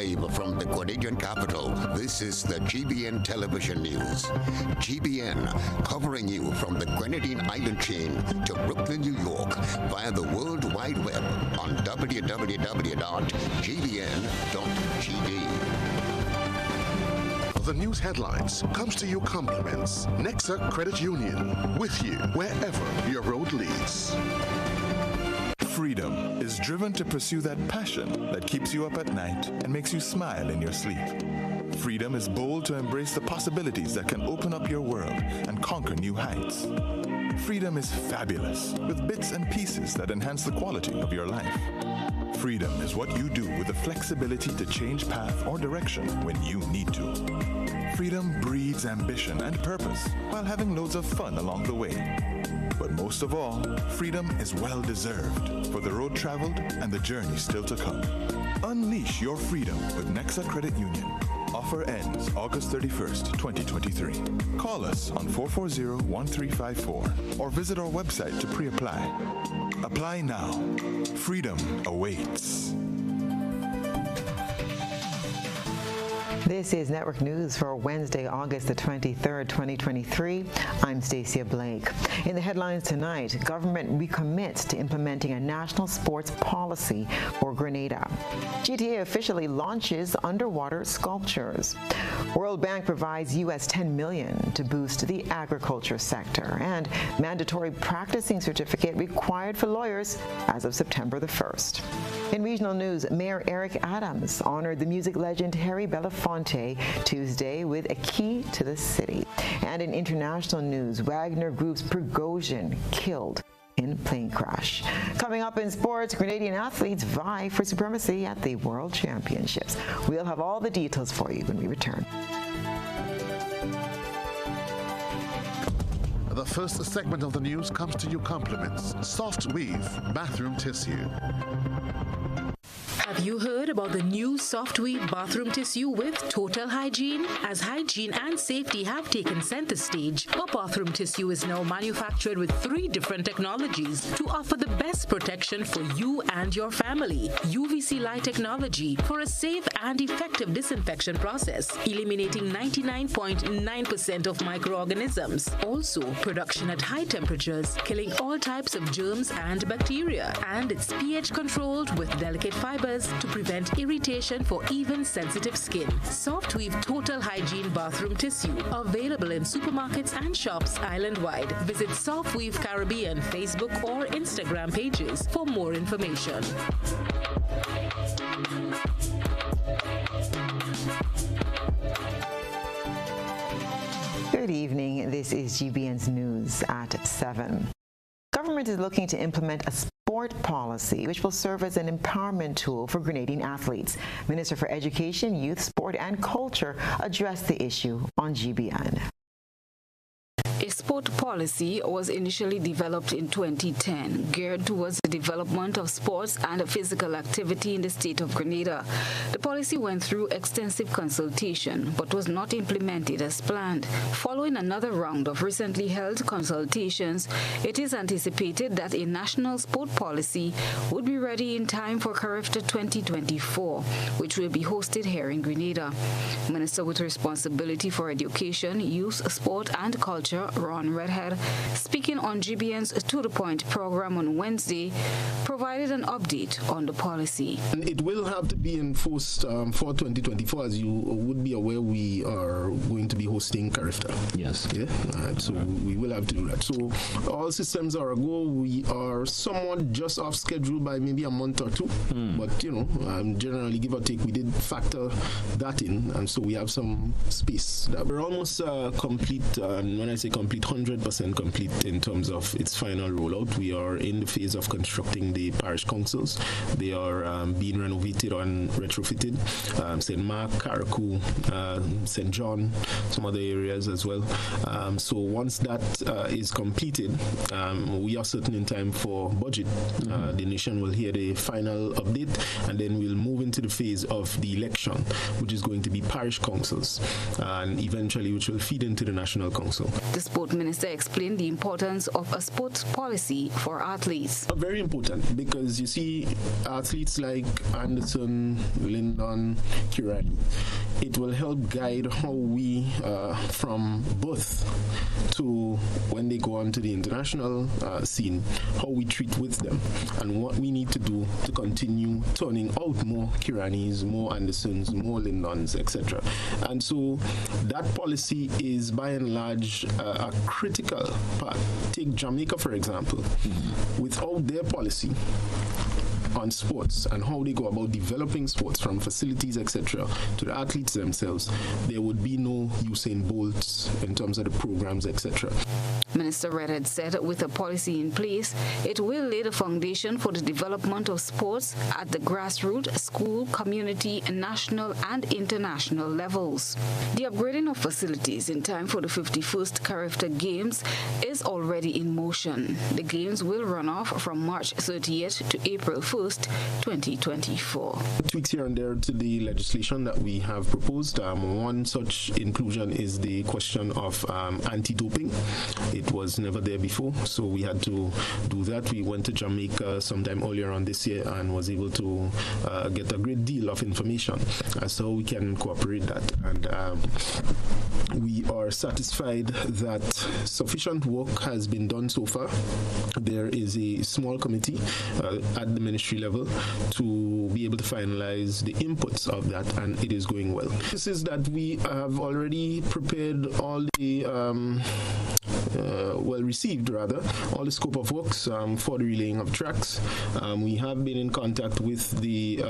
Live from the Grenadian capital, this is the GBN television news. GBN, covering you from the Grenadine Island chain to Brooklyn, New York, via the World Wide Web on www.gbn.gd. The news headlines comes to you compliments Nexa Credit Union, with you wherever your road leads. Freedom is driven to pursue that passion that keeps you up at night and makes you smile in your sleep. Freedom is bold to embrace the possibilities that can open up your world and conquer new heights. Freedom is fabulous, with bits and pieces that enhance the quality of your life. Freedom is what you do with the flexibility to change path or direction when you need to. Freedom breeds ambition and purpose while having loads of fun along the way. But most of all, freedom is well-deserved for the road traveled and the journey still to come. Unleash your freedom with Nexa Credit Union. Offer ends August 31st, 2023. Call us on 440-1354 or visit our website to pre-apply. Apply now. Freedom awaits. This is Network News for Wednesday, August the 23rd, 2023. I'm Stasia Blake. In the headlines tonight, government recommits to implementing a national sports policy for Grenada. GTA officially launches underwater sculptures. World Bank provides U.S. $10 million to boost the agriculture sector. And mandatory practicing certificate required for lawyers as of September the 1st. In regional news, Mayor Eric Adams honored the music legend Harry Belafonte Tuesday with a key to the city. And in international news, Wagner Group's Prigozhin killed in plane crash. Coming up in sports, Grenadian athletes vie for supremacy at the World Championships. We'll have all the details for you when we return. The first segment of the news comes to you compliments Soft Weave Bathroom Tissue. Have you heard about the new Soft Weave bathroom tissue with total hygiene? As hygiene and safety have taken center stage, our bathroom tissue is now manufactured with 3 different technologies to offer the best protection for you and your family. UVC light technology for a safe and effective disinfection process, eliminating 99.9% of microorganisms. Also, production at high temperatures, killing all types of germs and bacteria. And it's pH controlled with delicate fibers to prevent irritation for even sensitive skin. Soft Weave Total Hygiene Bathroom Tissue, available in supermarkets and shops island-wide. Visit Soft Weave Caribbean Facebook or Instagram pages for more information. Good evening. This is GBN's News at 7. Government is looking to implement a sport policy which will serve as an empowerment tool for Grenadian athletes. Minister for Education, Youth, Sport and Culture addressed the issue on GBN. A sport policy was initially developed in 2010, geared towards the development of sports and physical activity in the state of Grenada. The policy went through extensive consultation, but was not implemented as planned. Following another round of recently held consultations, it is anticipated that a national sport policy would be ready in time for Carifta 2024, which will be hosted here in Grenada. Minister with responsibility for education, youth, sport and culture, Ron Redhead, speaking on GBN's To The Point program on Wednesday, provided an update on the policy. And it will have to be enforced for 2024. As you would be aware, we are going to be hosting Carifta. Yes. Yeah. So we will have to do that. So all systems are a go. We are somewhat just off schedule by maybe a month or two. But, generally, give or take, we did factor that in. And so we have some space. We're almost complete. And when I say complete, 100% complete in terms of its final rollout. We are in the phase of constructing the parish councils. They are being renovated and retrofitted. St. Mark, Carriacou, St. John, some other areas as well. So once that is completed, we are certain in time for budget. The nation will hear the final update, and then we'll move into the phase of the election, which is going to be parish councils, and eventually which will feed into the national council. The Sport Minister explained the importance of a sports policy for athletes. Very important, because you see athletes like Anderson, Lyndon, Kirani, it will help guide how we, from birth to when they go on to the international scene, how we treat with them and what we need to do to continue turning out more Kiranis, more Andersons, more Lyndons, etc. And so that policy is by and large a critical part. Take Jamaica, for example. Without their policy on sports and how they go about developing sports from facilities, etc., to the athletes themselves, there would be no Usain Bolts in terms of the programs, etc. Minister Redhead said with a policy in place, it will lay the foundation for the development of sports at the grassroots, school, community, national and international levels. The upgrading of facilities in time for the 51st Carifta Games is already in motion. The Games will run off from March 30th to April 1st, 2024. Tweaks here and there to the legislation that we have proposed. One such inclusion is the question of anti-doping. It was never there before, so we had to do that. We went to Jamaica sometime earlier on this year and was able to get a great deal of information as to how we can incorporate that. And we are satisfied that sufficient work has been done so far. There is a small committee at the ministry level to be able to finalize the inputs of that, and it is going well. This is that we have already prepared all the received all the scope of works for the relaying of tracks. We have been in contact with the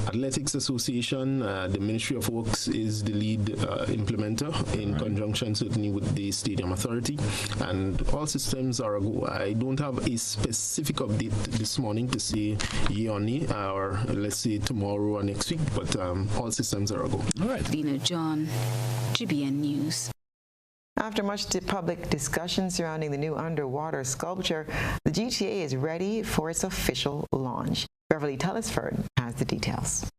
Athletics Association. The Ministry of Works is the lead implementer in conjunction certainly with the Stadium Authority, and all systems are a go. I don't have a specific update this morning to say yea or nay, or let's say tomorrow or next week, but all systems are a go. All right. Dina John, GBN News. After much public discussion surrounding the new underwater sculpture, the GTA is ready for its official launch. Beverly Tellisford has the details.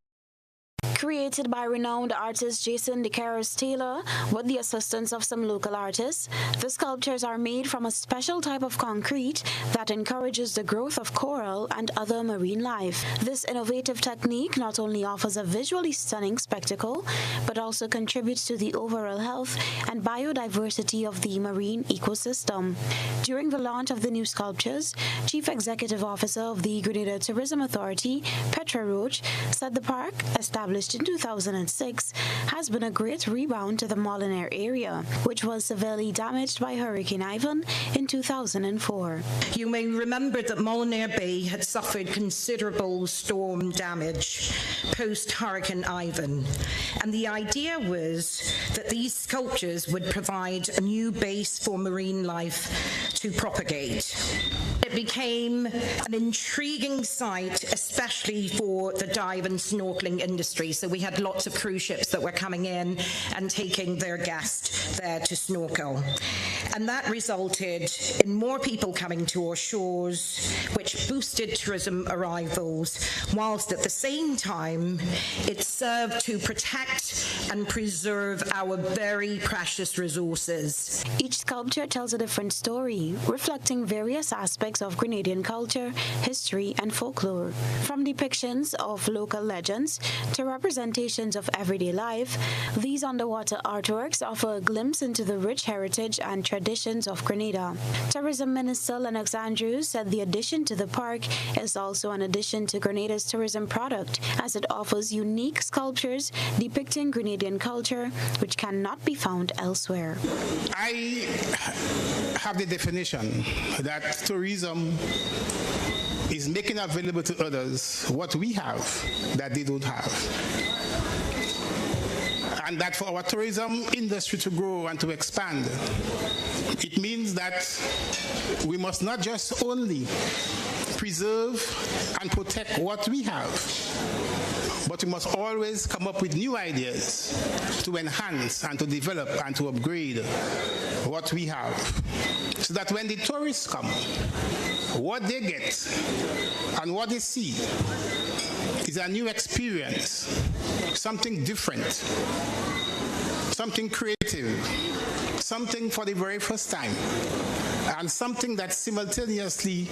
Created by renowned artist Jason DeCaris Taylor with the assistance of some local artists, the sculptures are made from a special type of concrete that encourages the growth of coral and other marine life. This innovative technique not only offers a visually stunning spectacle, but also contributes to the overall health and biodiversity of the marine ecosystem. During the launch of the new sculptures, Chief Executive Officer of the Grenada Tourism Authority, Petra Roach, said the park, established in 2006, has been a great rebound to the Molinaire area, which was severely damaged by Hurricane Ivan in 2004. You may remember that Molinaire Bay had suffered considerable storm damage post-Hurricane Ivan, and the idea was that these sculptures would provide a new base for marine life to propagate. It became an intriguing site, especially for the dive and snorkeling industry. So we had lots of cruise ships that were coming in and taking their guests there to snorkel. And that resulted in more people coming to our shores, which boosted tourism arrivals, whilst at the same time it served to protect and preserve our very precious resources. Each sculpture tells a different story, reflecting various aspects of Grenadian culture, history, and folklore. From depictions of local legends to representations of everyday life, these underwater artworks offer a glimpse into the rich heritage and traditions of Grenada. Tourism Minister Lennox Andrews said the addition to the park is also an addition to Grenada's tourism product, as it offers unique sculptures depicting Grenadian culture, which cannot be found elsewhere. I have the definition that tourism is making available to others what we have that they don't have. And that for our tourism industry to grow and to expand, it means that we must not just only preserve and protect what we have, but we must always come up with new ideas to enhance and to develop and to upgrade what we have, so that when the tourists come, what they get and what they see is a new experience, something different, something creative, something for the very first time, and something that simultaneously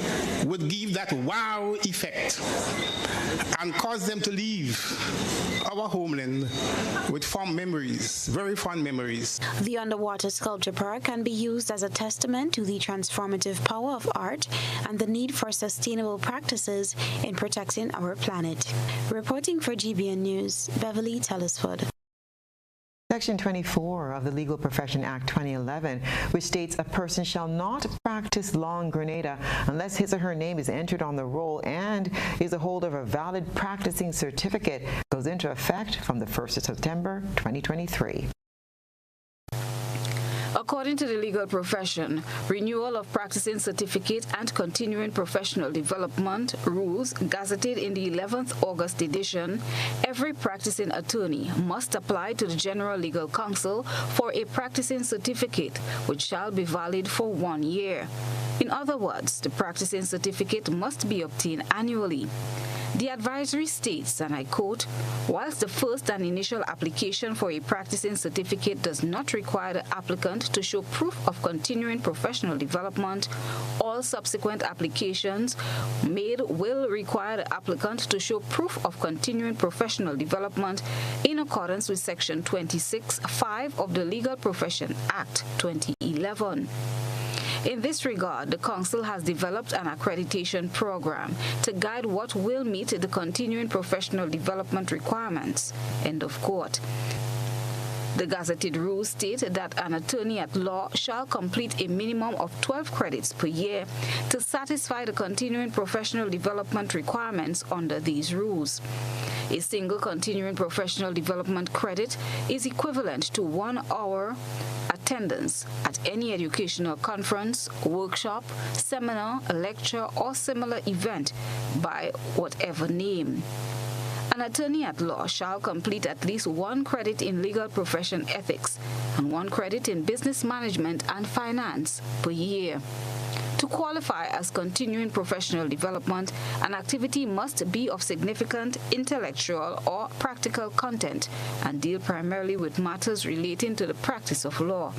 would give that wow effect and cause them to leave our homeland with fond memories, very fond memories. The underwater sculpture park can be used as a testament to the transformative power of art and the need for sustainable practices in protecting our planet. Reporting for GBN News, Beverly Telesford. Section 24 of the Legal Profession Act 2011, which states a person shall not practice law in Grenada unless his or her name is entered on the roll and is a holder of a valid practicing certificate, goes into effect from the 1st of September 2023. According to the legal profession, renewal of practicing certificate and continuing professional development rules gazetted in the 11th August edition, every practicing attorney must apply to the General Legal Counsel for a practicing certificate, which shall be valid for 1 year. In other words, the practicing certificate must be obtained annually. The advisory states, and I quote, whilst the first and initial application for a practicing certificate does not require the applicant to show proof of continuing professional development, all subsequent applications made will require the applicant to show proof of continuing professional development in accordance with Section 26(5) of the Legal Profession Act 2011. In this regard, the Council has developed an accreditation program to guide what will meet the continuing professional development requirements. End of quote. The gazetted rules state that an attorney at law shall complete a minimum of 12 credits per year to satisfy the continuing professional development requirements under these rules. A single continuing professional development credit is equivalent to 1 hour attendance at any educational conference, workshop, seminar, lecture, or similar event by whatever name. An attorney at law shall complete at least 1 credit in legal profession ethics and 1 credit in business management and finance per year. To qualify as continuing professional development, an activity must be of significant intellectual or practical content and deal primarily with matters relating to the practice of law,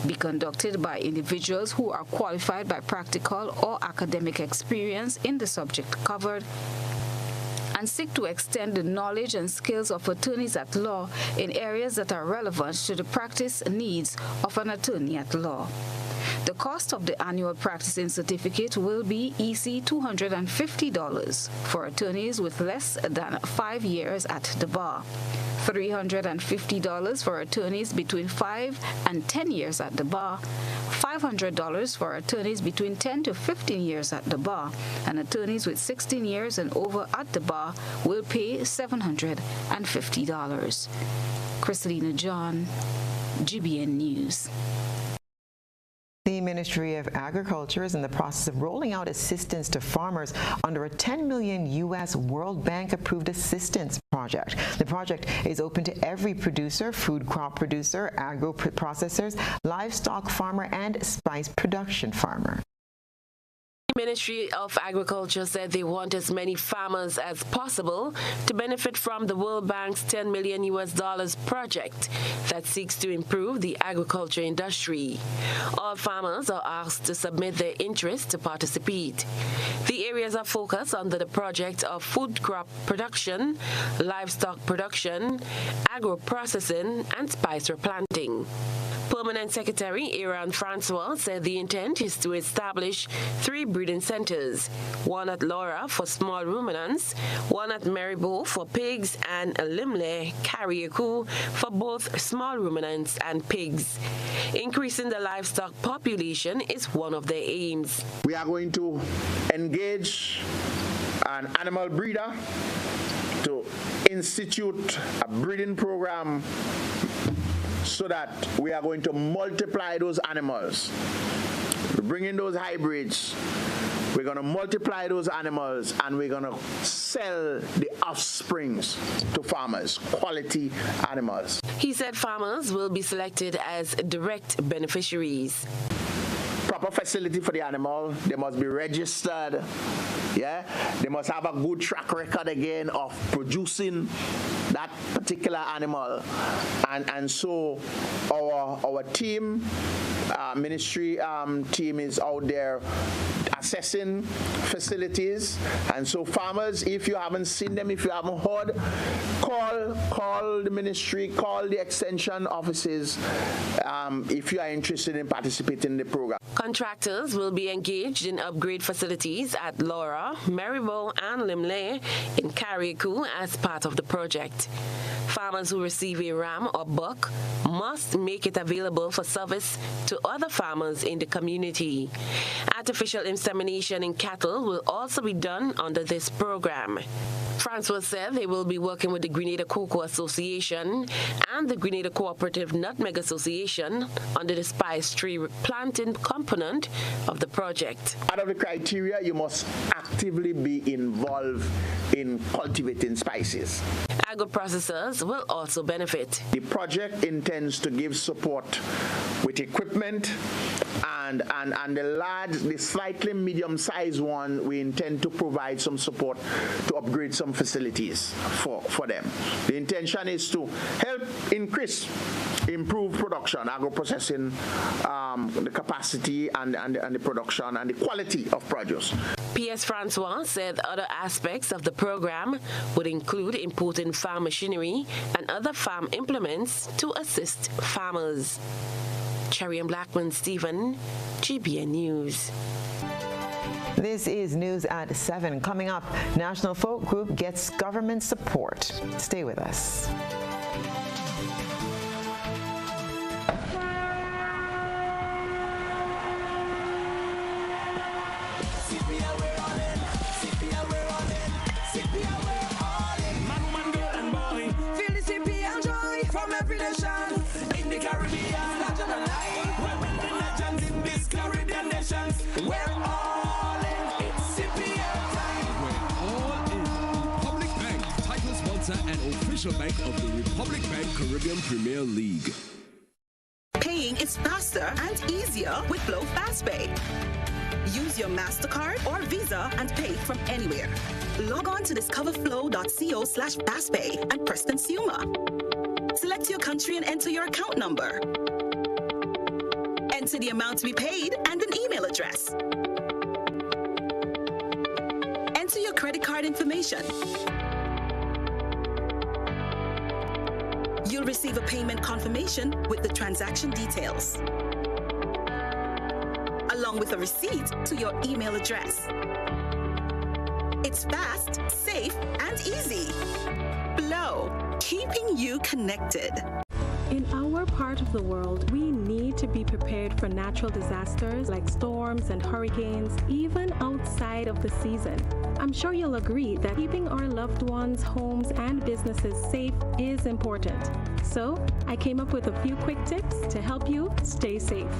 be conducted by individuals who are qualified by practical or academic experience in the subject covered, and seek to extend the knowledge and skills of attorneys at law in areas that are relevant to the practice needs of an attorney at law. The cost of the annual practicing certificate will be EC $250 for attorneys with less than 5 years at the bar, $350 for attorneys between 5 and 10 years at the bar, $500 for attorneys between 10 to 15 years at the bar, and attorneys with 16 years and over at the bar will pay $750. Christelina John, GBN News. The Ministry of Agriculture is in the process of rolling out assistance to farmers under a $10 million U.S. World Bank-approved assistance project. The project is open to every producer, food crop producer, agro-processors, livestock farmer, and spice production farmer. The Ministry of Agriculture said they want as many farmers as possible to benefit from the World Bank's $10 million US project that seeks to improve the agriculture industry. All farmers are asked to submit their interest to participate. The areas of focus under the project are food crop production, livestock production, agro-processing, and spice replanting. Permanent Secretary Aaron Francois said the intent is to establish 3 breeding centers, 1 at Laura for small ruminants, 1 at Maribo for pigs, and Limle, Carriacou for both small ruminants and pigs. Increasing the livestock population is one of their aims. We are going to engage an animal breeder to institute a breeding program so that we are going to multiply those animals. We bring in those hybrids, we're going to multiply those animals, and we're going to sell the offsprings to farmers, quality animals. He said farmers will be selected as direct beneficiaries. Proper proper facility for the animal. They must be registered. Yeah, they must have a good track record again of producing that particular animal, and so our team, ministry team is out there assessing facilities. And so farmers, if you haven't seen them, if you haven't heard, call the ministry, call the extension offices if you are interested in participating in the program. Contractors will be engaged in upgrade facilities at Laura, Maribel, and Limley in Carriacou as part of the project. Farmers who receive a ram or buck must make it available for service to other farmers in the community. Artificial insemination in cattle will also be done under this program. Francois said they will be working with the Grenada Cocoa Association and the Grenada Cooperative Nutmeg Association under the spice tree planting component of the project. Out of the criteria, you must actively be involved in cultivating spices. Agro-processors will also benefit. The project intends to give support with equipment, and the slightly medium-sized one, we intend to provide some support to upgrade some facilities for them. The intention is to help improve production, agro-processing, the capacity and the production and the quality of produce. P.S. Francois said other aspects of the program would include importing farm machinery and other farm implements to assist farmers. Cherry and Blackman Stephen, GBN News. This is news at 7. Coming up, National Folk Group gets government support. Stay with us. And official bank of the Republic Bank Caribbean Premier League. Paying is faster and easier with Flow FastPay. Use your MasterCard or Visa and pay from anywhere. Log on to discoverflow.co/fastpay and press Consumer. Select your country and enter your account number. Enter the amount to be paid and an email address. Enter your credit card information. You'll receive a payment confirmation with the transaction details, along with a receipt to your email address. It's fast, safe, and easy. Flow, keeping you connected. In our part of the world, we need to be prepared for natural disasters like storms and hurricanes, even outside of the season. I'm sure you'll agree that keeping our loved ones, homes, and businesses safe is important. So, I came up with a few quick tips to help you stay safe.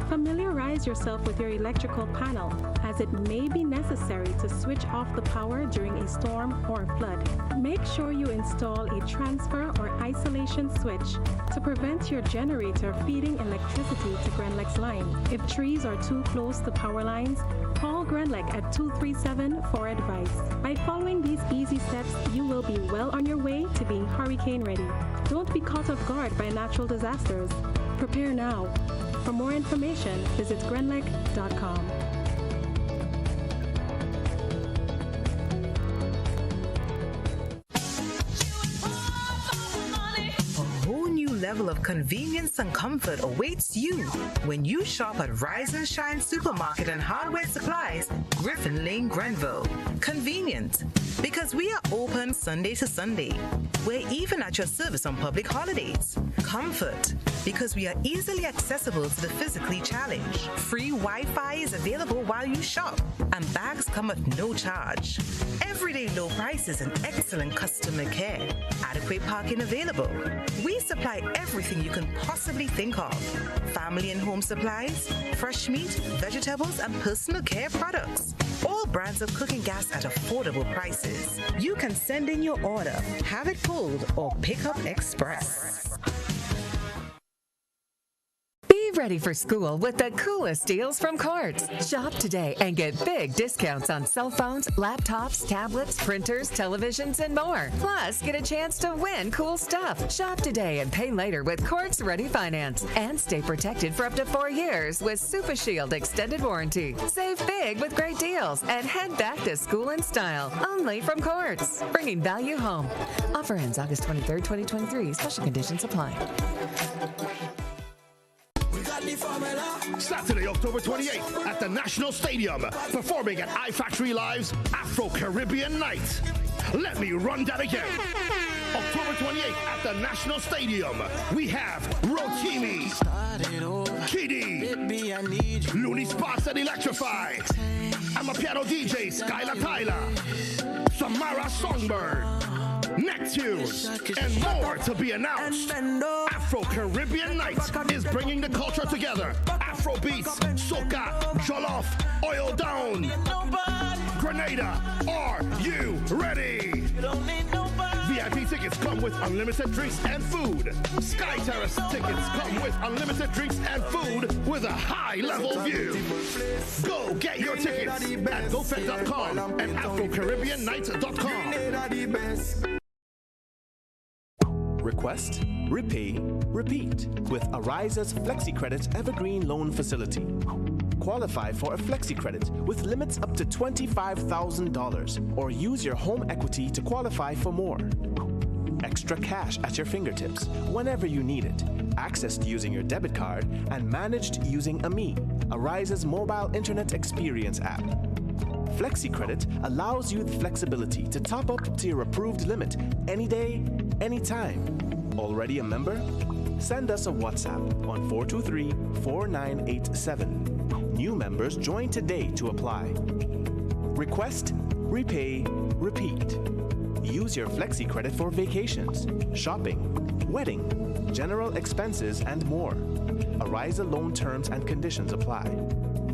Familiarize yourself with your electrical panel, as it may be necessary to switch off the power during a storm or flood. Make sure you install a transfer or isolation switch to prevent your generator feeding electricity to Grenlec's line. If trees are too close to power lines, call Grenlec at 237 for advice. By following these easy steps, you will be well on your way to being hurricane ready. Don't be caught off guard by natural disasters. Prepare now. For more information, visit grenlec.com. Level of convenience and comfort awaits you when you shop at Rise and Shine Supermarket and Hardware Supplies, Griffin Lane, Grenville. Convenient, because we are open Sunday to Sunday. We're even at your service on public holidays. Comfort, because we are easily accessible to the physically challenged. Free Wi-Fi is available while you shop, and bags come at no charge. Everyday low prices and excellent customer care. Adequate parking available. We supply everything you can possibly think of. Family and home supplies, fresh meat, vegetables, and personal care products. All brands of cooking gas at affordable prices. You can send in your order, have it pulled, or pick up express. ready for school with the coolest deals from Courts. Shop today and get big discounts on cell phones, laptops, tablets, printers, televisions, and more. Plus, get a chance to win cool stuff. Shop today and pay later with Courts Ready Finance. And stay protected for up to 4 years with Super Shield Extended Warranty. Save big with great deals and head back to school in style. Only from Courts. Bringing value home. Offer ends August 23rd, 2023. Special conditions apply. Saturday, October 28th at the National Stadium, performing at iFactory Live's Afro-Caribbean Night. Let me run that again. October 28th at the National Stadium, we have Rotimi, Kiddy, Looney Spots and Electrify, I'm a piano DJ, Skylar Tyler, Samara Songbird, Neptunes, and more to be announced. Afro-Caribbean Night is bringing the culture together. Afro beats, soca, jollof, oil down. Grenada, are you ready? VIP tickets come with unlimited drinks and food. Sky Terrace tickets come with unlimited drinks and food with a high-level view. Go get your tickets at gofed.com and afrocaribbeannight.com. Request, repay, repeat with Ariza's FlexiCredit Evergreen Loan Facility. Qualify for a FlexiCredit with limits up to $25,000 or use your home equity to qualify for more. Extra cash at your fingertips whenever you need it. Accessed using your debit card and managed using AMI, Ariza's mobile internet experience app. FlexiCredit allows you the flexibility to top up to your approved limit any day, anytime. Already a member? Send us a WhatsApp on 423-4987. New members join today to apply. Request, repay, repeat. Use your FlexiCredit for vacations, shopping, wedding, general expenses, and more. Ariza loan terms and conditions apply.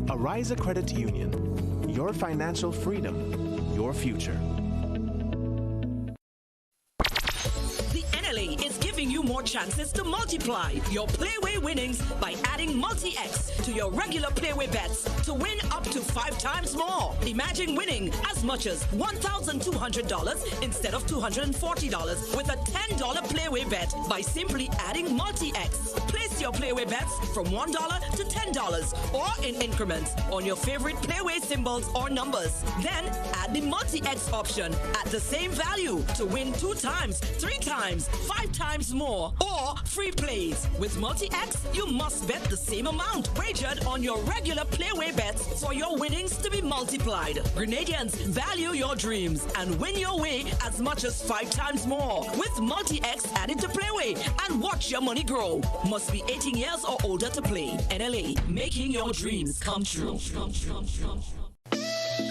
Ariza Credit Union. Your financial freedom, your future. The NLA is giving you more chances to multiply your Playway winnings by adding Multi-X to your regular Playway bets to win up to 5 times more. Imagine winning as much as $1,200 instead of $240 with a $10 Playway bet by simply adding Multi-X. Place your Playway bets from $1 to $10 or in increments on your favorite Playway symbols or numbers. Then add the Multi-X option at the same value to win 2 times, 3 times, 5 times more, or free plays. With Multi-X, you must bet the same amount wagered on your regular Playway bets for your winnings to be multiplied. Grenadians, value your dreams and win your way as much as 5 times more. With Multi-X added to Playway and watch your money grow. Must be 18 years or older to play. NLA, making your dreams come true.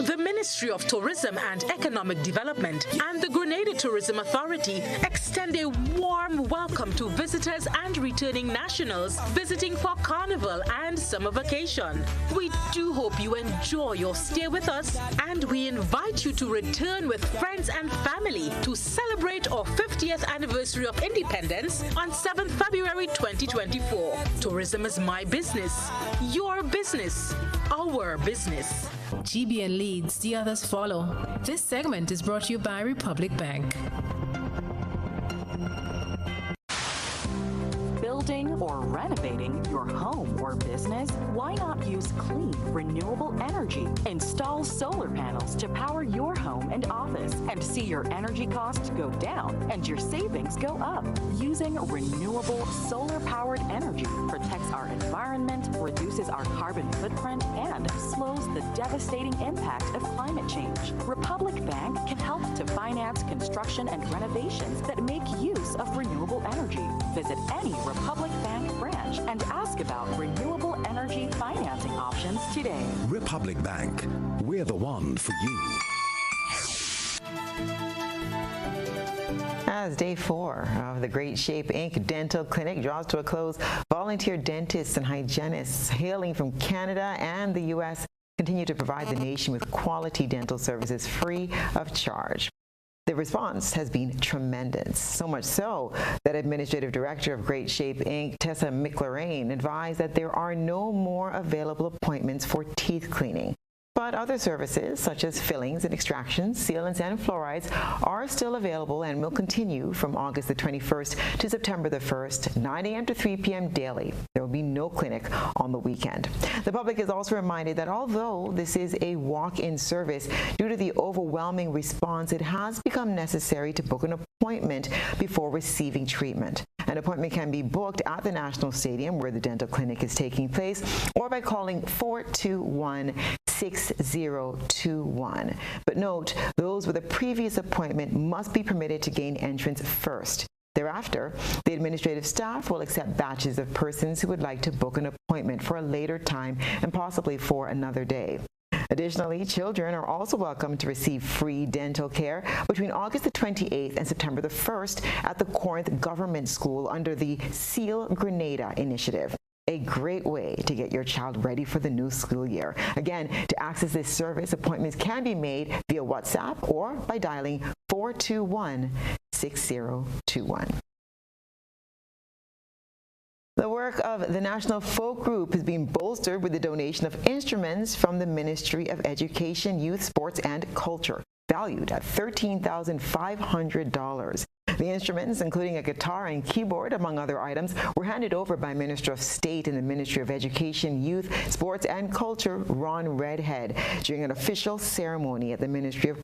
The Ministry of Tourism and Economic Development and the Grenada Tourism Authority extend a warm welcome to visitors and returning nationals visiting for Carnival and summer vacation. We do hope you enjoy your stay with us, and we invite you to return with friends and family to celebrate our 50th anniversary of independence on 7th February 2024. Tourism is my business, your business, our business. GBN leads, the others follow. This segment is brought to you by Republic Bank. Building or renovating your home or business? Why not use clean, renewable energy? Install solar panels to power your home and office and see your energy costs go down and your savings go up. Using renewable solar-powered energy protects our environment, reduces our carbon footprint, and slows the devastating impact of climate change. Republic Bank can help to finance construction and renovations that make use of renewable energy. Visit any Republic Bank branch and ask about renewable energy financing options today. Republic Bank, we're the one for you. As day 4 of the Great Shape Inc. Dental Clinic draws to a close, volunteer dentists and hygienists hailing from Canada and the U.S. continue to provide the nation with quality dental services free of charge. The response has been tremendous, so much so that Administrative Director of Great Shape Inc., Tessa McLarain, advised that there are no more available appointments for teeth cleaning. But other services, such as fillings and extractions, sealants, and fluorides, are still available and will continue from August the 21st to September the 1st, 9 a.m. to 3 p.m. daily. There will be no clinic on the weekend. The public is also reminded that although this is a walk-in service, due to the overwhelming response, it has become necessary to book an appointment before receiving treatment. An appointment can be booked at the National Stadium, where the dental clinic is taking place, or by calling 421-6021. But note, those with a previous appointment must be permitted to gain entrance first. Thereafter, the administrative staff will accept batches of persons who would like to book an appointment for a later time and possibly for another day. Additionally, children are also welcome to receive free dental care between August the 28th and September the 1st at the Corinth Government School under the Seal Grenada initiative. A great way to get your child ready for the new school year. Again, to access this service, appointments can be made via WhatsApp or by dialing 421-6021. The work of the National Folk Group is being bolstered with the donation of instruments from the Ministry of Education, Youth, Sports, and Culture, valued at $13,500. The instruments, including a guitar and keyboard, among other items, were handed over by Minister of State in the Ministry of Education, Youth, Sports, and Culture, Ron Redhead, during an official ceremony at the Ministry's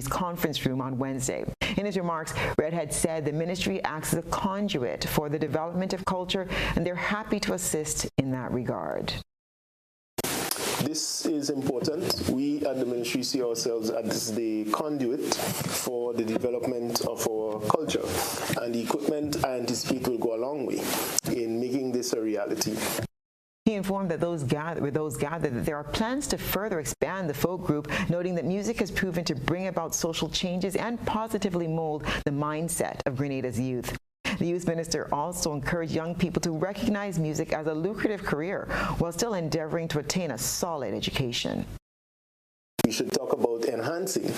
conference room on Wednesday. In his remarks, Redhead said the ministry acts as a conduit for the development of culture, and they're happy to assist in that regard. This is important. We at the ministry see ourselves as the conduit for the development of our culture, and the equipment I anticipate will go a long way in making this a reality. He informed that those gathered that there are plans to further expand the folk group, noting that music has proven to bring about social changes and positively mold the mindset of Grenada's youth. The youth minister also encouraged young people to recognize music as a lucrative career while still endeavoring to attain a solid education. We should talk about enhancing,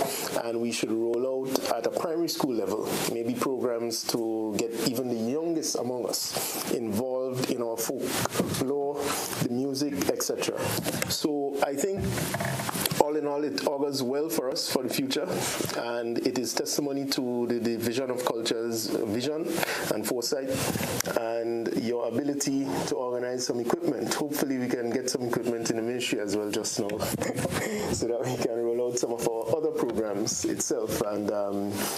and we should roll out at a primary school level, maybe programs to get even the youngest among us involved in our folklore, the music, etc. So I think all in all, it augurs well for us for the future, and it is testimony to the Division of Culture's vision and foresight and your ability to organize some equipment. Hopefully we can get some equipment in the ministry as well just now so that we can roll out some of our other programs itself and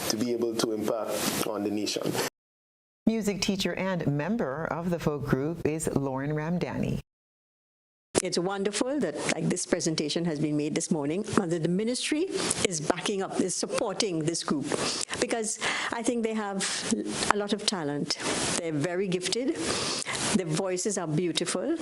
to be able to impact on the nation. Music teacher and member of the folk group is Lauren Ramdani. It's wonderful that this presentation has been made this morning, that the ministry is backing up, is supporting this group, because I think they have a lot of talent. They're very gifted. Their voices are beautiful.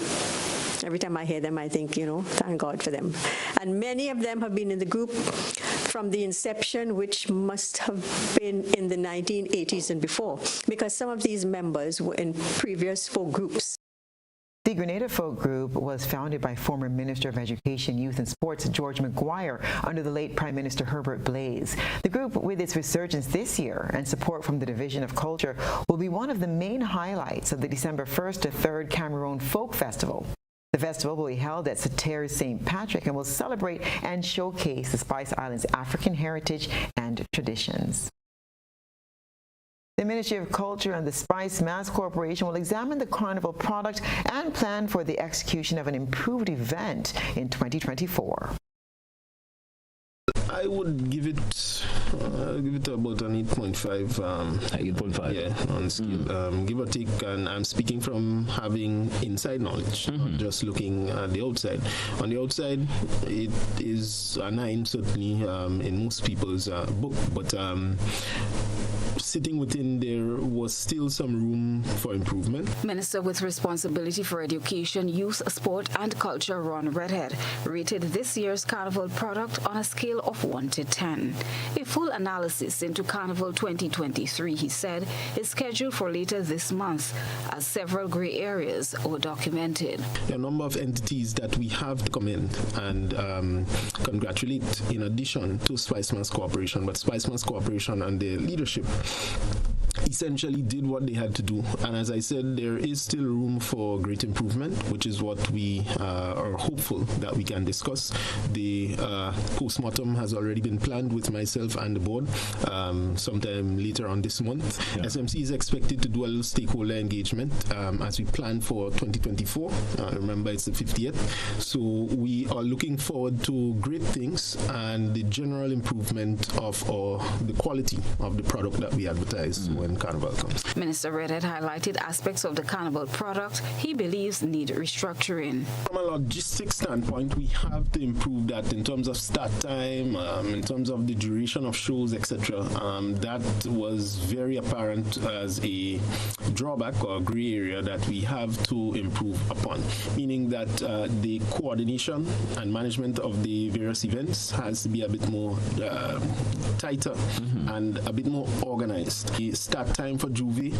Every time I hear them, I think, thank God for them. And many of them have been in the group from the inception, which must have been in the 1980s and before, because some of these members were in previous folk groups. The Grenada Folk Group was founded by former Minister of Education, Youth and Sports George McGuire under the late Prime Minister Herbert Blaize. The group, with its resurgence this year and support from the Division of Culture, will be one of the main highlights of the December 1st to 3rd Cameroon Folk Festival. The festival will be held at Saterre's St. Patrick and will celebrate and showcase the Spice Islands' African heritage and traditions. The Ministry of Culture and the Spice Mass Corporation will examine the carnival product and plan for the execution of an improved event in 2024. I would give it about an 8.5. 8.5. Yeah, on scale, give or take. And I'm speaking from having inside knowledge, not just looking at the outside. On the outside, it is a 9 certainly in most people's book, but sitting within there was still some room for improvement. Minister with responsibility for education, youth, sport and culture, Ron Redhead, rated this year's Carnival product on a scale of 1 to 10. A full analysis into Carnival 2023, he said, is scheduled for later this month as several gray areas were documented. A number of entities that we have to commend and congratulate in addition to Spicemas Corporation, but Spicemas Corporation and their leadership essentially did what they had to do. And as I said, there is still room for great improvement, which is what we are hopeful that we can discuss. The postmortem has already been planned with myself and the board sometime later on this month. Yeah. SMC is expected to do a little stakeholder engagement as we plan for 2024. Remember, it's the 50th. So we are looking forward to great things and the general improvement of the quality of the product that we advertise when Carnival comes. Minister Redhead highlighted aspects of the Carnival product he believes need restructuring. From a logistics standpoint, we have to improve that in terms of start time, in terms of the duration of shows, etc. That was very apparent as a drawback or gray area that we have to improve upon, meaning that the coordination and management of the various events has to be a bit more tighter and a bit more organized. The start time for Juve,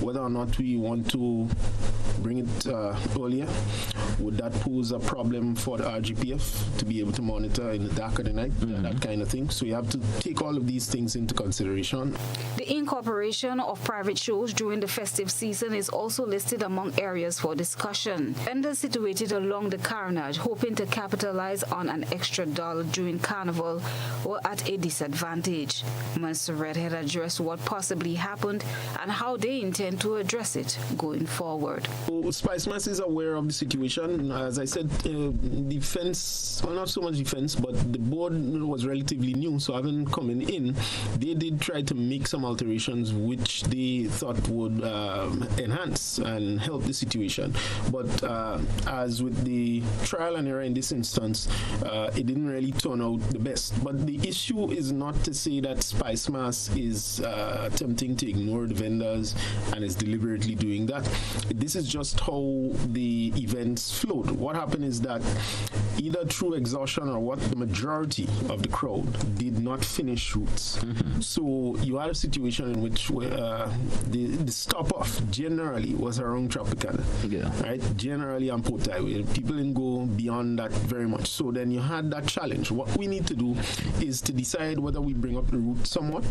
whether or not we want to bring it earlier, would that pose a problem for the RGPF to be able to monitor in the dark of the night, that kind of thing. So you have to take all of these things into consideration. The incorporation of private shows during the festive season is also listed among areas for discussion. Vendors situated along the carnage hoping to capitalize on an extra dollar during Carnival were at a disadvantage. Minister Redhead addressed what possibly happened and how they intend to address it going forward. Spicemas is aware of the situation. As I said, defense, well, not so much defense, but the board was relatively new, so having coming in, they did try to make some alterations which they thought would enhance and help the situation. But as with the trial and error in this instance, it didn't really turn out the best. But the issue is not to say that Spicemas is attempting to ignore the vendors and is deliberately doing that. This is just how the events flowed. What happened is that either through exhaustion or what, the majority of the crowd did not finish routes. So you had a situation in which the stop-off generally was around Tropicana, right? Generally on Port Highway. People didn't go beyond that very much. So then you had that challenge. What we need to do is to decide whether we bring up the route somewhat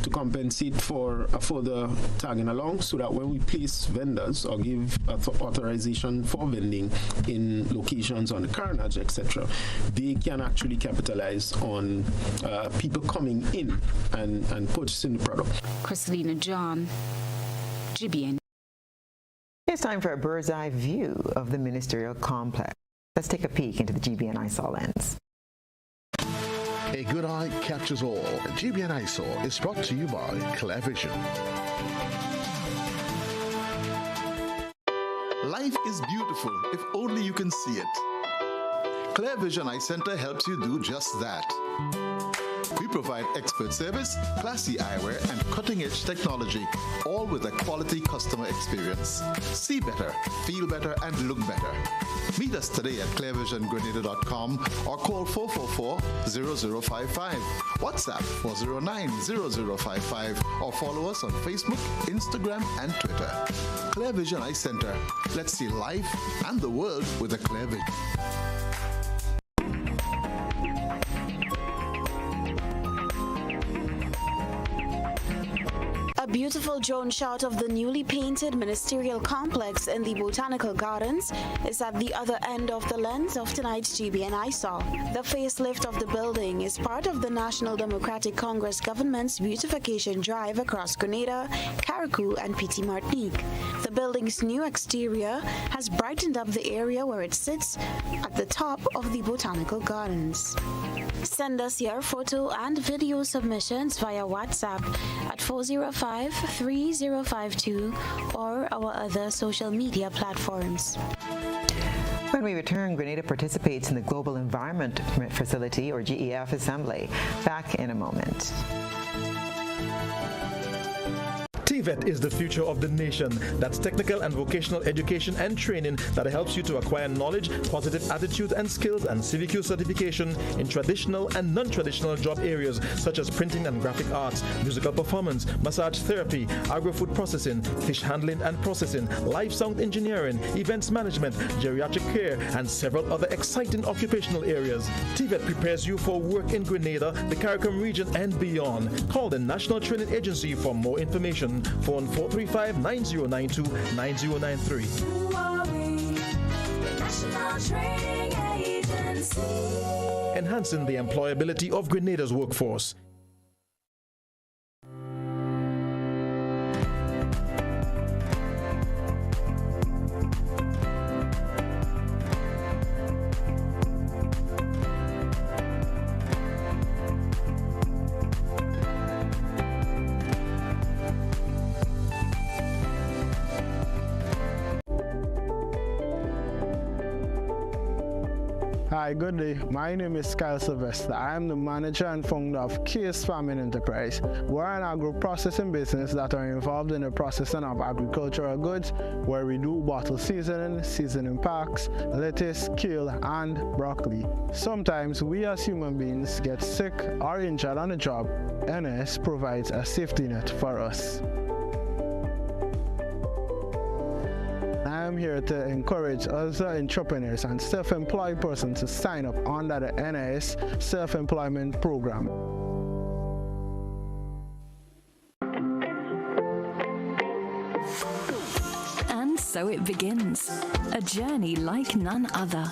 to compensate for a further tagging along, so that when we place vendors or give authorization for vending in locations on the carnage, etc., they can actually capitalize on people coming in and purchasing the product. Christina John, GBN. It's time for a bird's eye view of the ministerial complex. Let's take a peek into the GBN ISOL lens. A good eye catches all. GBN ISOL is brought to you by ClearVision. Life is beautiful if only you can see it. ClearVision Eye Center helps you do just that. We provide expert service, classy eyewear, and cutting-edge technology, all with a quality customer experience. See better, feel better, and look better. Meet us today at clearvisiongrenada.com or call 444-0055, WhatsApp 409-0055, or follow us on Facebook, Instagram, and Twitter. ClearVision Eye Center. Let's see life and the world with a clear vision. A beautiful drone shot of the newly painted ministerial complex in the Botanical Gardens is at the other end of the lens of tonight's GBN ISOL. The facelift of the building is part of the National Democratic Congress government's beautification drive across Grenada, Carriacou, and Petite Martinique. The building's new exterior has brightened up the area where it sits at the top of the Botanical Gardens. Send us your photo and video submissions via WhatsApp at 405-3052 or our other social media platforms. When we return, Grenada participates in the Global Environment Facility, or GEF, Assembly. Back in a moment. TVET is the future of the nation. That's technical and vocational education and training that helps you to acquire knowledge, positive attitude and skills, and CVQ certification in traditional and non-traditional job areas such as printing and graphic arts, musical performance, massage therapy, agro-food processing, fish handling and processing, live sound engineering, events management, geriatric care, and several other exciting occupational areas. TVET prepares you for work in Grenada, the CARICOM region, and beyond. Call the National Training Agency for more information. Phone 435-9092-9093. Enhancing the employability of Grenada's workforce. Hi, good day. My name is Kyle Sylvester. I am the manager and founder of Case Farming Enterprise. We're an agro-processing business that are involved in the processing of agricultural goods, where we do bottle seasoning packs, lettuce, kale, and broccoli. Sometimes we as human beings get sick or injured on the job. NS provides a safety net for us. I am here to encourage other entrepreneurs and self-employed persons to sign up under the NIS Self-Employment Program. And so it begins, a journey like none other.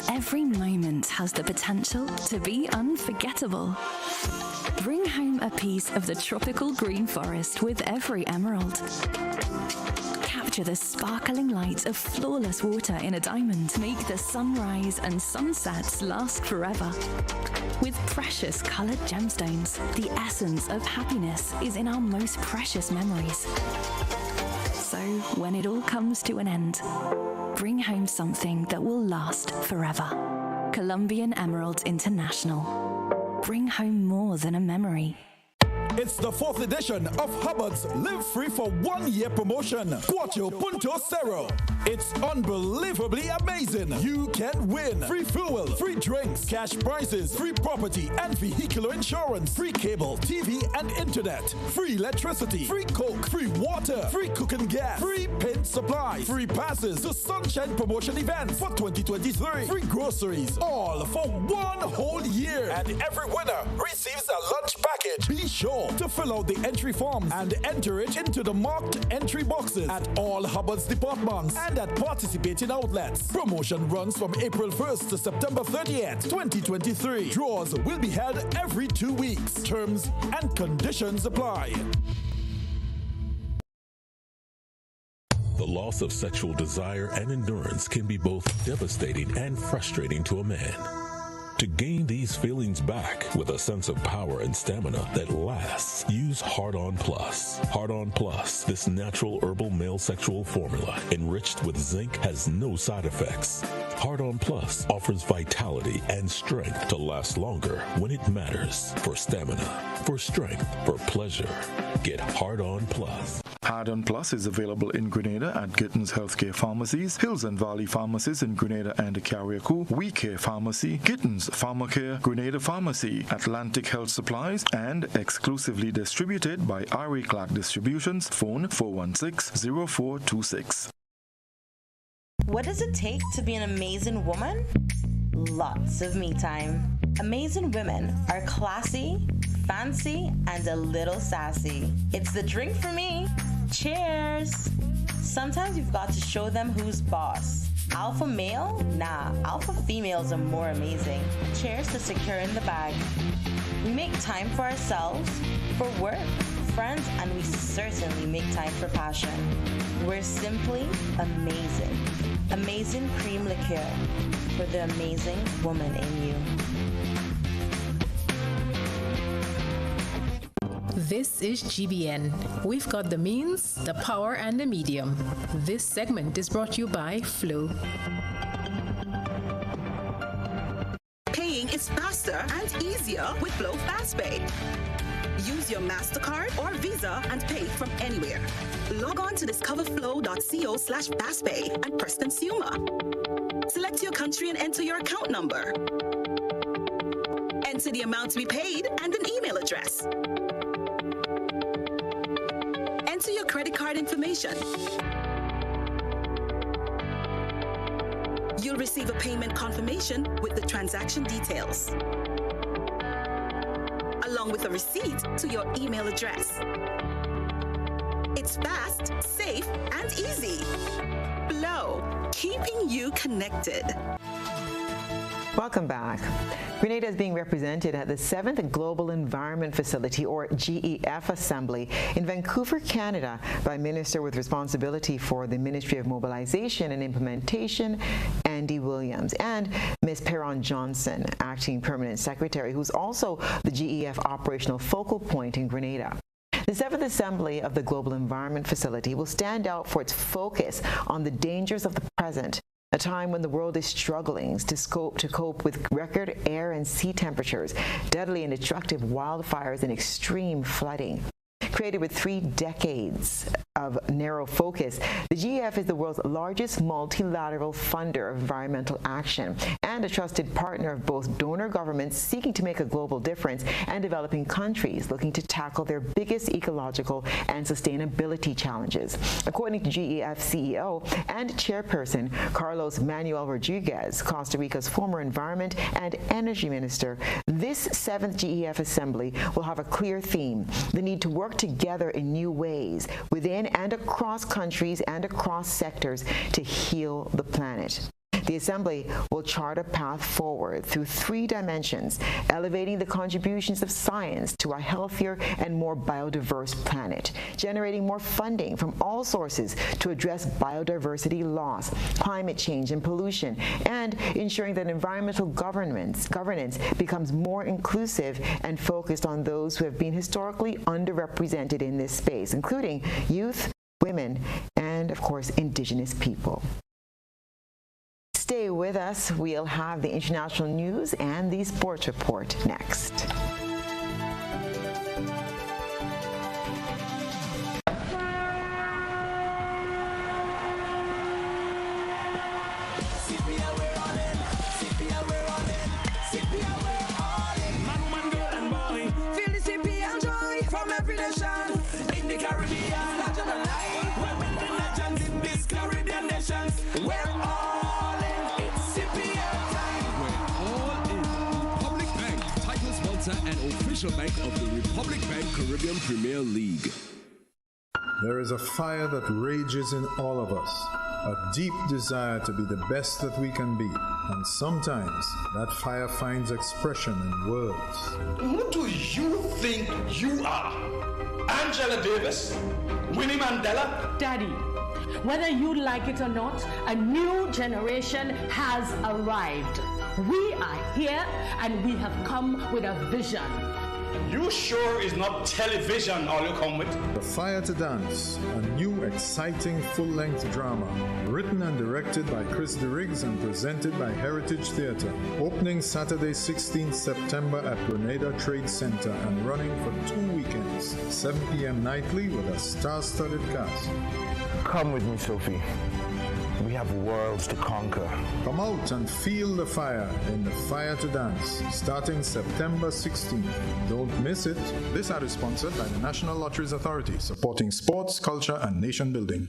Every moment has the potential to be unforgettable. Bring home a piece of the tropical green forest with every emerald. Capture the sparkling light of flawless water in a diamond. Make the sunrise and sunsets last forever. With precious colored gemstones, the essence of happiness is in our most precious memories. So when it all comes to an end, bring home something that will last forever. Colombian Emerald International. Bring home more than a memory. It's the 4th edition of Hubbard's Live Free for 1 year promotion. Cuatro Punto Cero. It's unbelievably amazing. You can win free fuel, free drinks, cash prizes, free property and vehicular insurance, free cable, TV and internet, free electricity, free coke, free water, free cooking gas, free paint supplies, free passes to Sunshine Promotion events for 2023, free groceries, all for 1 whole year. And every winner receives a lunch package. Be sure to fill out the entry forms and enter it into the marked entry boxes at all Hubbard's departments and at participating outlets. Promotion runs from April 1st to September 30th, 2023. Draws will be held every 2 weeks. Terms and conditions apply. The loss of sexual desire and endurance can be both devastating and frustrating to a man. To gain these feelings back with a sense of power and stamina that lasts, use Hard On Plus. Hard On Plus, this natural herbal male sexual formula enriched with zinc, has no side effects. Hard On Plus offers vitality and strength to last longer when it matters. For stamina, for strength, for pleasure. Get Hard On Plus. Hard On Plus is available in Grenada at Gittins Healthcare Pharmacies, Hills and Valley Pharmacies in Grenada and Carriacou, We Care Pharmacy, Gittins Pharmacare, Grenada Pharmacy, Atlantic Health Supplies, and exclusively distributed by R.A. Clark Distributions. Phone 416-0426. What does it take to be an amazing woman? Lots of me time. Amazing women are classy, fancy, and a little sassy. It's the drink for me. Cheers! Sometimes you've got to show them who's boss. Alpha male? Nah, alpha females are more amazing. Cheers to securing the bag. We make time for ourselves, for work, friends, and we certainly make time for passion. We're simply amazing. Amazing cream liqueur for the amazing woman in you. This is GBN. We've got the means, the power, and the medium. This segment is brought to you by Flow. Paying is faster and easier with Flow FastPay. Use your MasterCard or Visa and pay from anywhere. Log on to discoverflow.co/fastpay and press consumer. Select your country and enter your account number. Enter the amount to be paid and an email address. Enter your credit card information. You'll receive a payment confirmation with the transaction details, along with a receipt to your email address. It's fast, safe, and easy. Flow, keeping you connected. Welcome back. Grenada is being represented at the 7th Global Environment Facility, or GEF Assembly, in Vancouver, Canada, by Minister with responsibility for the Ministry of Mobilization and Implementation, Andy Williams, and Ms. Perron Johnson, Acting Permanent Secretary, who's also the GEF operational focal point in Grenada. The 7th Assembly of the Global Environment Facility will stand out for its focus on the dangers of the present, a time when the world is struggling to cope with record air and sea temperatures, deadly and destructive wildfires, and extreme flooding. Created with 3 decades of narrow focus, the GEF is the world's largest multilateral funder of environmental action and a trusted partner of both donor governments seeking to make a global difference and developing countries looking to tackle their biggest ecological and sustainability challenges. According to GEF CEO and chairperson Carlos Manuel Rodriguez, Costa Rica's former environment and energy minister, this 7th GEF Assembly will have a clear theme: the need to work together in new ways within and across countries and across sectors to heal the planet. The Assembly will chart a path forward through 3 dimensions: elevating the contributions of science to a healthier and more biodiverse planet, generating more funding from all sources to address biodiversity loss, climate change, and pollution, and ensuring that environmental governance becomes more inclusive and focused on those who have been historically underrepresented in this space, including youth, women, and, of course, Indigenous people. Stay with us. We'll have the international news and the sports report next. And official bank of the Republic Bank Caribbean Premier League. There is a fire that rages in all of us, a deep desire to be the best that we can be, and sometimes that fire finds expression in words. Who do you think you are? Angela Davis? Winnie Mandela? Daddy, whether you like it or not, a new generation has arrived. We are here and we have come with a vision. You sure is not television all you come with? The Fire to Dance, a new exciting full-length drama, written and directed by Chris DeRiggs and presented by Heritage Theatre. Opening Saturday 16th September at Grenada Trade Center and running for 2 weekends, 7 p.m. nightly with a star-studded cast. Come with me, Sophie. We have worlds to conquer. Come out and feel the fire in the Fire to Dance, starting September 16th. Don't miss it. This ad is sponsored by the National Lotteries Authority, supporting sports, culture, and nation building.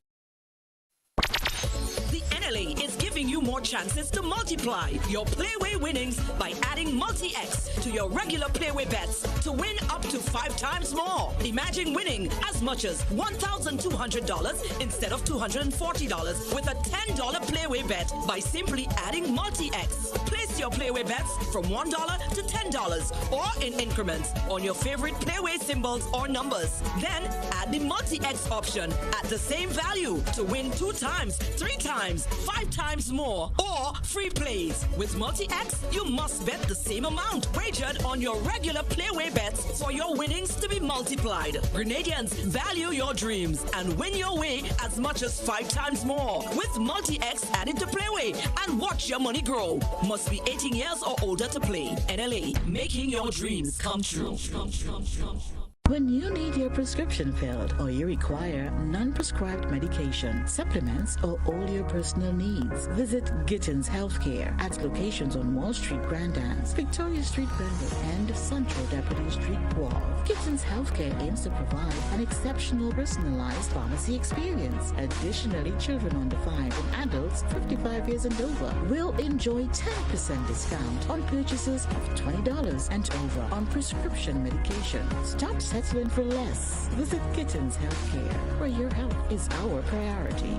The NLA is giving you more chances to multiply your Playway winnings by adding Multi-X to your regular Playway bets to win up to 5 times more. Imagine winning as much as $1,200 instead of $240 with a $10 Playway bet by simply adding Multi-X. Place your Playway bets from $1 to $10 or in increments on your favorite Playway symbols or numbers. Then add the Multi-X option at the same value to win 2 times, 3 times, 5 times more, or free plays. With Multi-X, you must bet the same amount wagered on your regular Playway bets for your winnings to be multiplied. Grenadians, value your dreams and win your way as much as 5 times more with Multi-X added to Playway and watch your money grow. Must be 18 years or older to play. NLA, making your dreams come true. When you need your prescription filled or you require non-prescribed medication, supplements, or all your personal needs, visit Gittins Healthcare at locations on Wall Street, Grand Anse, Victoria Street, Granville, and Central Deputy Street, Wall. Gittins Healthcare aims to provide an exceptional personalized pharmacy experience. Additionally, children under 5 and adults 55 years and over will enjoy 10% discount on purchases of $20 and over on prescription medication. Stop settling for less. Visit Gittins Healthcare, where your health is our priority.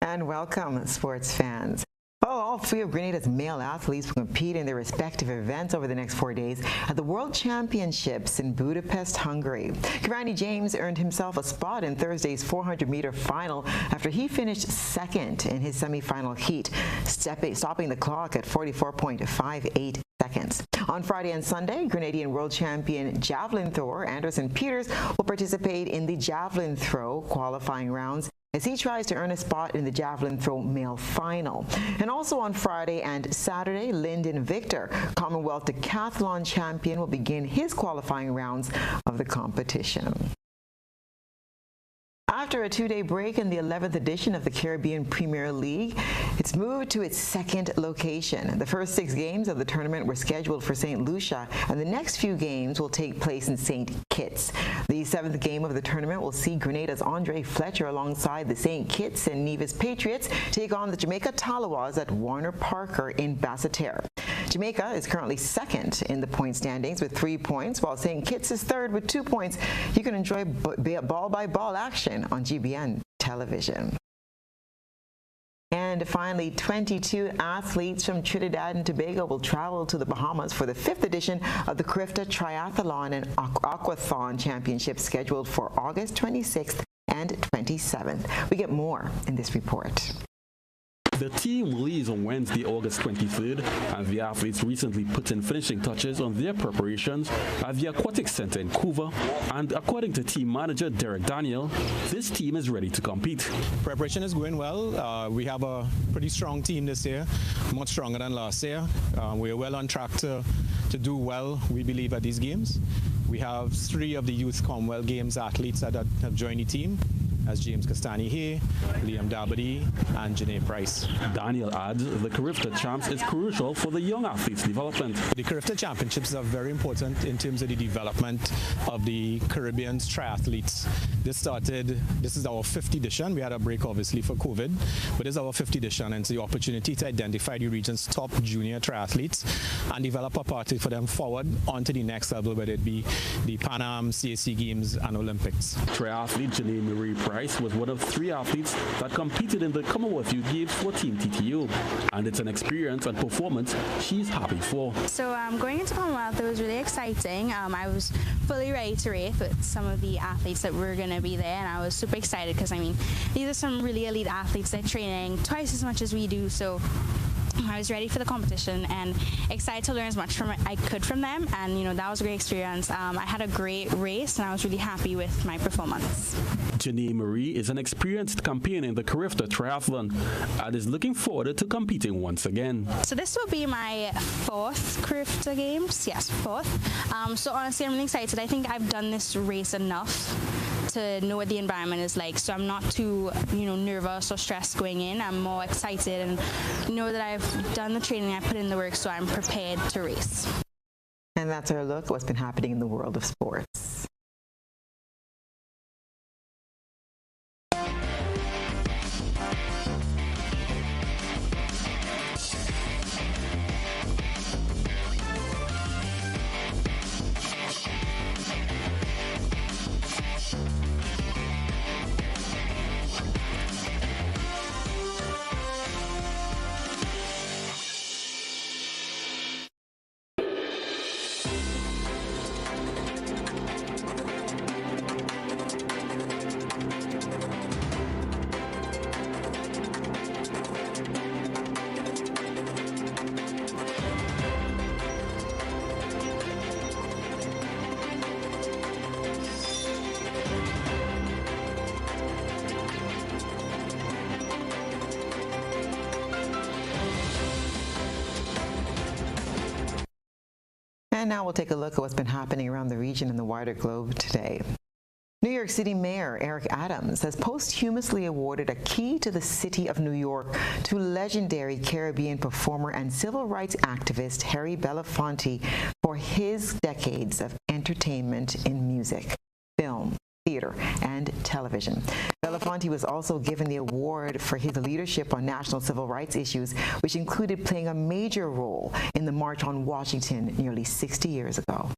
And welcome, sports fans. Well, all 3 of Grenada's male athletes will compete in their respective events over the next 4 days at the World Championships in Budapest, Hungary. Kirani James earned himself a spot in Thursday's 400-meter final after he finished second in his semifinal heat, stopping the clock at 44.58 seconds. On Friday and Sunday, Grenadian world champion javelin thrower Anderson Peters will participate in the javelin throw qualifying rounds as he tries to earn a spot in the javelin throw male final. And also on Friday and Saturday, Lyndon Victor, Commonwealth decathlon champion, will begin his qualifying rounds of the competition. After a 2-day break in the 11th edition of the Caribbean Premier League, it's moved to its second location. The first 6 games of the tournament were scheduled for St. Lucia, and the next few games will take place in St. Kitts. The 7th game of the tournament will see Grenada's Andre Fletcher alongside the St. Kitts and Nevis Patriots take on the Jamaica Talawas at Warner Parker in Basseterre. Jamaica is currently second in the point standings with 3 points, while St. Kitts is third with 2 points. You can enjoy ball-by-ball action on GBN television. And finally, 22 athletes from Trinidad and Tobago will travel to the Bahamas for the 5th edition of the Carifta Triathlon and Aquathon Championship scheduled for August 26th and 27th. We get more in this report. The team will leave on Wednesday, August 23rd, and the athletes recently put in finishing touches on their preparations at the Aquatic Center in Couva, and according to team manager Derek Daniel, this team is ready to compete. Preparation is going well. We have a pretty strong team this year, much stronger than last year. We are well on track to do well, we believe, at these games. We have 3 of the Youth Commonwealth Games athletes that have joined the team, as James Castani here, Liam Dabadi, and Janae Price. Daniel adds the Carifta Champs is crucial for the young athletes' development. The Carifta Championships are very important in terms of the development of the Caribbean's triathletes. This is our 5th edition. We had a break, obviously, for COVID, but this is our 5th edition, and it's the opportunity to identify the region's top junior triathletes and develop a pathway for them forward onto the next level, whether it be the Pan Am, CAC Games, and Olympics. Triathlete Janae Marie Price was one of 3 athletes that competed in the Commonwealth Youth Games for Team TTU, and it's an experience and performance she's happy for. So going into Commonwealth, it was really exciting. I was fully ready to race with some of the athletes that were going to be there, and I was super excited because, I mean, these are some really elite athletes. They're training twice as much as we do, so I was ready for the competition and excited to learn as much I could from them, and that was a great experience. I had a great race and I was really happy with my performance. Janae Marie is an experienced champion in the Carifta Triathlon and is looking forward to competing once again. So this will be my 4th Carifta Games, yes, 4th. So honestly, I'm really excited. I think I've done this race enough to know what the environment is like, so I'm not too nervous or stressed going in. I'm more excited and know that I've done the training, I put in the work, so I'm prepared to race. And that's our look at what's been happening in the world of sports. And now we'll take a look at what's been happening around the region and the wider globe today. New York City Mayor Eric Adams has posthumously awarded a key to the city of New York to legendary Caribbean performer and civil rights activist Harry Belafonte for his decades of entertainment in music, film, theater, and television. Belafonte was also given the award for his leadership on national civil rights issues, which included playing a major role in the March on Washington nearly 60 years ago.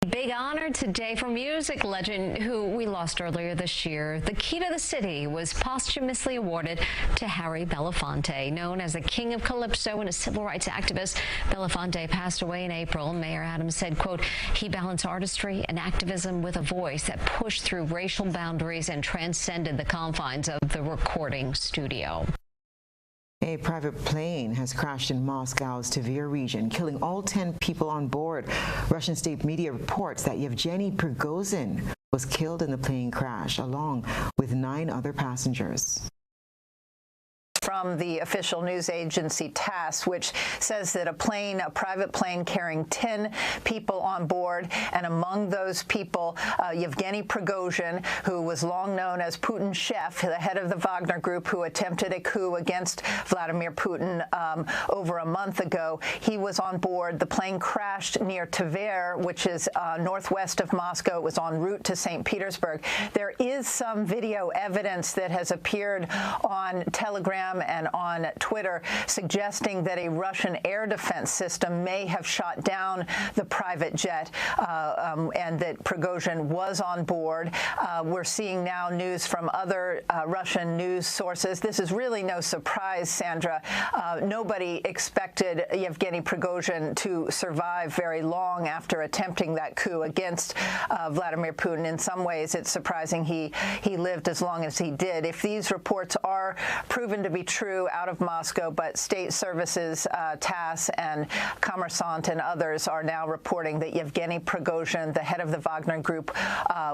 Big honor today for music legend who we lost earlier this year. The key to the city was posthumously awarded to Harry Belafonte. Known as the King of Calypso and a civil rights activist, Belafonte passed away in April. Mayor Adams said, quote, he balanced artistry and activism with a voice that pushed through racial boundaries and transcended the confines of the recording studio. A private plane has crashed in Moscow's Tver region, killing all 10 people on board. Russian state media reports that Yevgeny Prigozhin was killed in the plane crash, along with 9 other passengers. From the official news agency TASS, which says that a private plane carrying 10 people on board, and among those people, Yevgeny Prigozhin, who was long known as Putin's chef, the head of the Wagner Group, who attempted a coup against Vladimir Putin over a month ago. He was on board. The plane crashed near Tver, which is northwest of Moscow. It was en route to St. Petersburg. There is some video evidence that has appeared on Telegram and on Twitter suggesting that a Russian air defense system may have shot down the private jet and that Prigozhin was on board. We're seeing now news from other Russian news sources. This is really no surprise, Sandra. Nobody expected Yevgeny Prigozhin to survive very long after attempting that coup against Vladimir Putin. In some ways, it's surprising he lived as long as he did. If these reports are proven to be true out of Moscow, but state services, TASS and Kommersant and others are now reporting that Yevgeny Prigozhin, the head of the Wagner Group,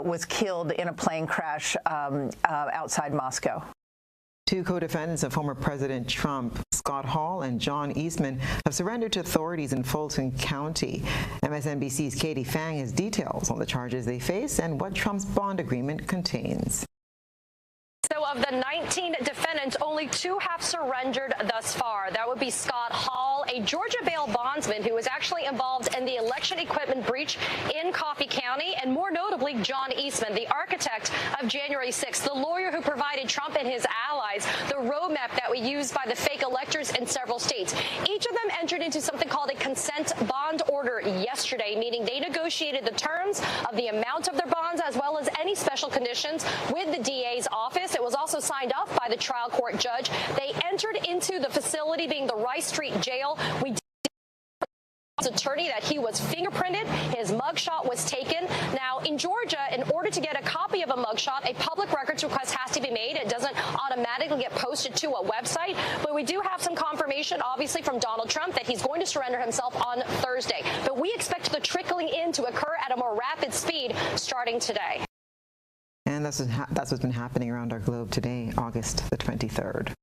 was killed in a plane crash outside Moscow. 2 co-defendants of former President Trump, Scott Hall and John Eastman, have surrendered to authorities in Fulton County. MSNBC's Katie Fang has details on the charges they face and what Trump's bond agreement contains. So of the 19 defendants, only 2 have surrendered thus far. That would be Scott Hall, a Georgia bail bondsman who was actually involved in the election equipment breach in Coffee County, and more notably, John Eastman, the architect of January 6th, the lawyer who provided Trump and his allies the roadmap that we used by the fake electors in several states. Each of them entered into something called a consent bond order yesterday, meaning they negotiated the terms of the amount of their bonds as well as any special conditions with the DA's office. It was also signed off by the trial court judge. They entered into the facility, being the Rice Street Jail. We attorney that he was fingerprinted, his mugshot was taken. Now in Georgia, in order to get a copy of a mugshot, a public records request has to be made. It doesn't automatically get posted to a website, but we do have some confirmation, obviously, from Donald Trump that he's going to surrender himself on Thursday. But we expect the trickling in to occur at a more rapid speed starting today. And that's what's been happening around our globe today, August the 23rd.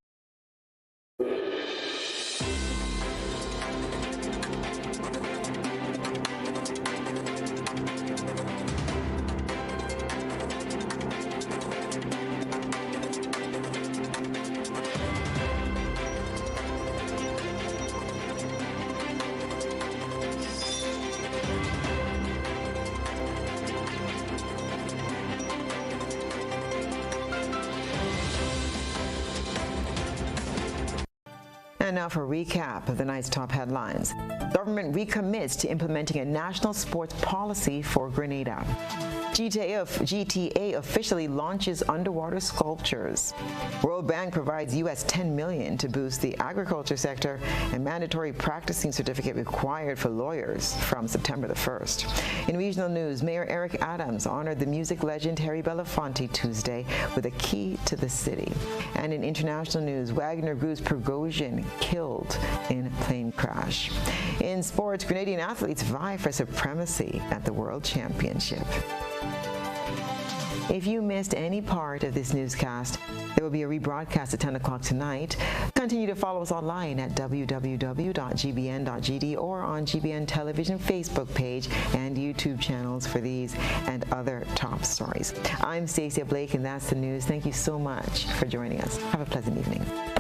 And now for a recap of the night's top headlines. Government recommits to implementing a national sports policy for Grenada. GTA officially launches underwater sculptures. World Bank provides U.S. $10 million to boost the agriculture sector, and mandatory practicing certificate required for lawyers from September the 1st. In regional news, Mayor Eric Adams honored the music legend Harry Belafonte Tuesday with a key to the city. And in international news, Wagner Group's Prigozhin killed in plane crash. In sports, Grenadian athletes vie for supremacy at the World Championship. If you missed any part of this newscast, there will will be a rebroadcast at 10 o'clock tonight. Continue to follow us online at www.gbn.gd or on GBN Television Facebook page and YouTube channels for these and other top stories. I'm Stasia Blake, and that's the news. Thank you so much for joining us. Have a pleasant evening.